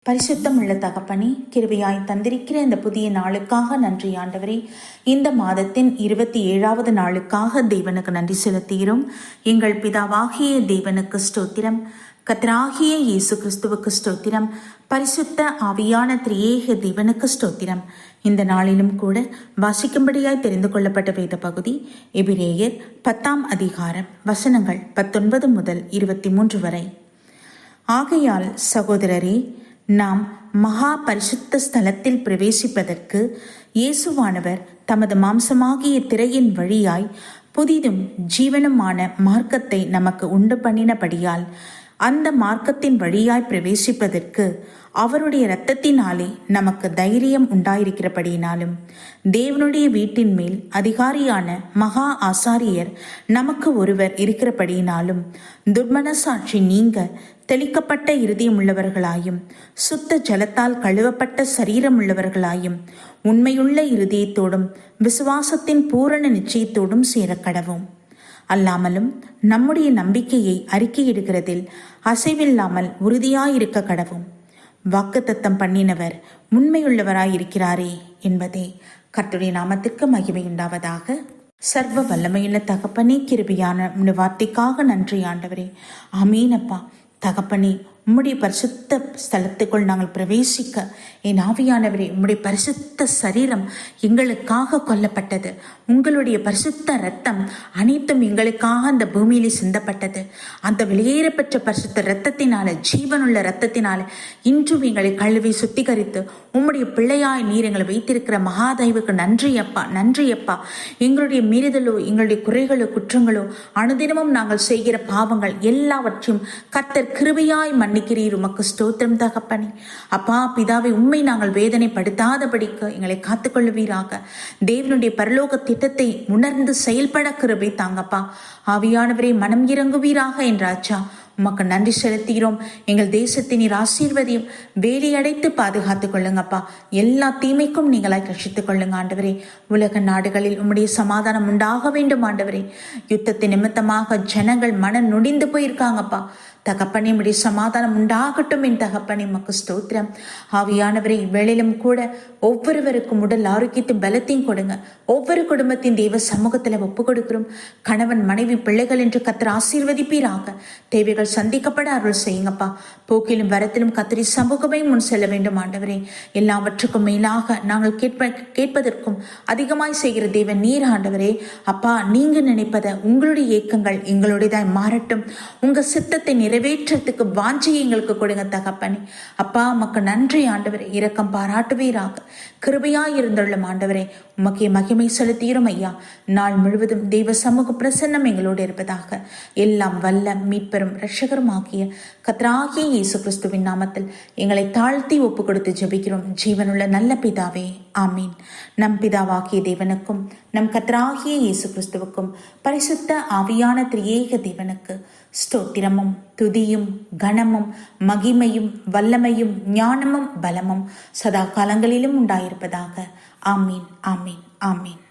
பரிசுத்தம் உள்ள தகப்பனே, கிருபையாய் தந்திருக்கிற இந்த புதிய நாளுக்காக நன்றி ஆண்டவரே. இந்த மாதத்தின் 27வது நாளுக்காக தேவனுக்கு நன்றி செலுத்துகிறோம். எங்கள் பிதாவாகிய தேவனுக்கு ஸ்தோத்திரம், கர்த்தராகிய இயேசு கிறிஸ்துவுக்கு ஸ்தோத்திரம், பரிசுத்த ஆவியான திரியேக தேவனுக்கு ஸ்தோத்திரம். இந்த நாளிலும் கூட வாசிக்கும்படியாய் தெரிந்து கொள்ளப்பட்ட வேத பகுதி எபிரேயர் 10ஆம் அதிகாரம் வசனங்கள் 19 முதல் 23 வரை. ஆகையால் சகோதரரே, நாம் மகா பரிசுத்த ஸ்தலத்தில் பிரவேசிப்பதற்கு இயேசுவானவர் தமது மாம்சமாகிய திரையின் வழியாய் புதிதும் ஜீவனுமான மார்க்கத்தை நமக்கு உண்டு பண்ணினபடியால் அந்த மார்க்கத்தின் வழியாய் பிரவேசிப்பதற்கு அவருடைய இரத்தத்தினாலே நமக்கு தைரியம் உண்டாயிருக்கிறபடியினாலும் தேவனுடைய வீட்டின் மேல் அதிகாரியான மகா ஆசாரியர் நமக்கு ஒருவர் இருக்கிறபடியினாலும் துர்மனசாட்சி நீங்க தெளிக்கப்பட்ட இருதயமுள்ளவர்களாயும் சுத்த ஜலத்தால் கழுவப்பட்ட சரீரமுள்ளவர்களாயும் உண்மையுள்ள இருதயத்தோடும் விசுவாசத்தின் பூரண நிச்சயத்தோடும் சேரக்கடவும். அல்லாமலும் நம்முடைய நம்பிக்கையை அறிக்கையிடுகிறதில் அசைவில்லாமல் உறுதியாயிருக்க கடவும். வாக்குத்தத்தம் பண்ணினவர் உண்மையுள்ளவராயிருக்கிறாரே என்பதே. கர்த்தருடைய நாமத்திற்கு மகிமை உண்டாவதாக. சர்வ வல்லமையுள்ள தகப்பனே, கிருபையான வார்த்தைக்காக நன்றி ஆண்டவரே. ஆமீனப்பா. தகப்பனே, உம்முடைய பரிசுத்த ஸ்தலத்துக்குள் நாங்கள் பிரவேசிக்க என் ஆவியானவரே, உம்முடைய பரிசுத்த சரீரம் எங்களுக்காக கொல்லப்பட்டது. உங்களுடைய பரிசுத்த இரத்தம் அனைத்தும் எங்களுக்காக அந்த பூமியிலே சிந்தப்பட்டது. அந்த வெளியேறப்பெற்ற பரிசுத்த இரத்தத்தினால, ஜீவனுள்ள இரத்தத்தினால இன்றும் எங்களை கழுவி சுத்திகரித்து உம்முடைய பிள்ளையாய் நீர் எங்களை வைத்திருக்கிற மகாதேவுக்கு நன்றி அப்பா, நன்றி அப்பா. எங்களுடைய மீறுதலோ, எங்களுடைய குறைகளோ, குற்றங்களோ, அனுதினமும் நாங்கள் செய்கிற பாவங்கள் எல்லாவற்றையும் கர்த்தர் கிருபையாய் மன்னிக்கிறீர். உமக்கு ஸ்தோத்திரம் தகப்பனே. அப்பா பிதாவை, உண்மை நாங்கள் வேதனைப்படுத்தாதபடிக்கு எங்களை காத்துக்கொள்ளுவீராக. தேவனுடைய பரலோக திட்டத்தை உணர்ந்து செயல்பட கிருபை தாங்கப்பா. ஆவியானவரை மனம் இறங்குவீராக என்றாச்சா. உமக்கு நன்றி செலுத்துகிறோம். எங்கள் தேசத்தை நீர் ஆசீர்வதியும் வேலையடைத்து பாதுகாத்துக் கொள்ளுங்கப்பா. எல்லா தீமைக்கும் நீங்களாய் ரட்சித்துக் கொள்ளுங்க ஆண்டவரே. உலக நாடுகளில் உம்முடைய சமாதானம் உண்டாக வேண்டும் ஆண்டவரே. யுத்தத்தின் நிமித்தமாக ஜனங்கள் மனம் நொடிந்து போயிருக்காங்கப்பா. தகப்பனே, உம்முடைய சமாதானம் உண்டாகட்டும் என் தகப்பனே. உமக்கு ஸ்தோத்திரம். ஆவியானவரை, வேளையிலும் கூட ஒவ்வொருவருக்கும் உடல் ஆரோக்கியத்தையும் பலத்தையும் கொடுங்க. ஒவ்வொரு குடும்பத்தின் தெய்வ சமூகத்தில் ஒப்பு கொடுக்கிறோம். கணவன் மனைவி பிள்ளைகள் என்று கர்த்தர் ஆசீர்வதிப்பீராக. தேவைகள் சந்திக்கப்பட அருள் செய்யுங்கப்பா. போக்கிலும் வரத்திலும் கர்த்தரி சமூகமே முன் செல்ல வேண்டும் ஆண்டவரே. எல்லாவற்றுக்கும் மேலாக நாங்கள் கேட்பதற்கும் அதிகமாய் செய்கிற தேவன் நீர் ஆண்டவரே. அப்பா, நீங்க நினைப்பத உங்களுடைய ஏக்கங்கள் எங்களுடையதாய் மாறட்டும். உங்க சித்தத்தை நிறைவேற்றத்துக்கு வாஞ்சியை எங்களுக்கு கொடுங்க தகப்பனே. அப்பா, உமக்கு நன்றி ஆண்டவரே. இரக்கம் பாராட்டுவீராக. கிருபையாய் இருந்துள்ள ஆண்டவரே, உமக்கே மகிமை செலுத்தீரும் ஐயா. நாள் முழுவதும் தெய்வ சமூக பிரசன்னம் எங்களோடு இருப்பதாக. எல்லாம் வல்ல மீட்பெரும் இரட்சகரும் ஆகிய கர்த்தராகிய இயேசு கிறிஸ்துவின் நாமத்தில் எங்களை தாழ்த்தி ஒப்பு கொடுத்து ஜெபிக்கிறோம் ஜீவனுள்ள நல்ல பிதாவே, ஆமீன். நம் பிதாவாகிய தேவனுக்கும் நம் கர்த்தராகிய இயேசு கிறிஸ்துவுக்கும் பரிசுத்த ஆவியான திரியேக தேவனுக்கு ஸ்தோத்திரமும் துதியும் கனமும் மகிமையும் வல்லமையும் ஞானமும் பலமும் சதா காலங்களிலும் உண்டாயிருப்பதாக. ஆமீன், ஆமீன், ஆமீன்.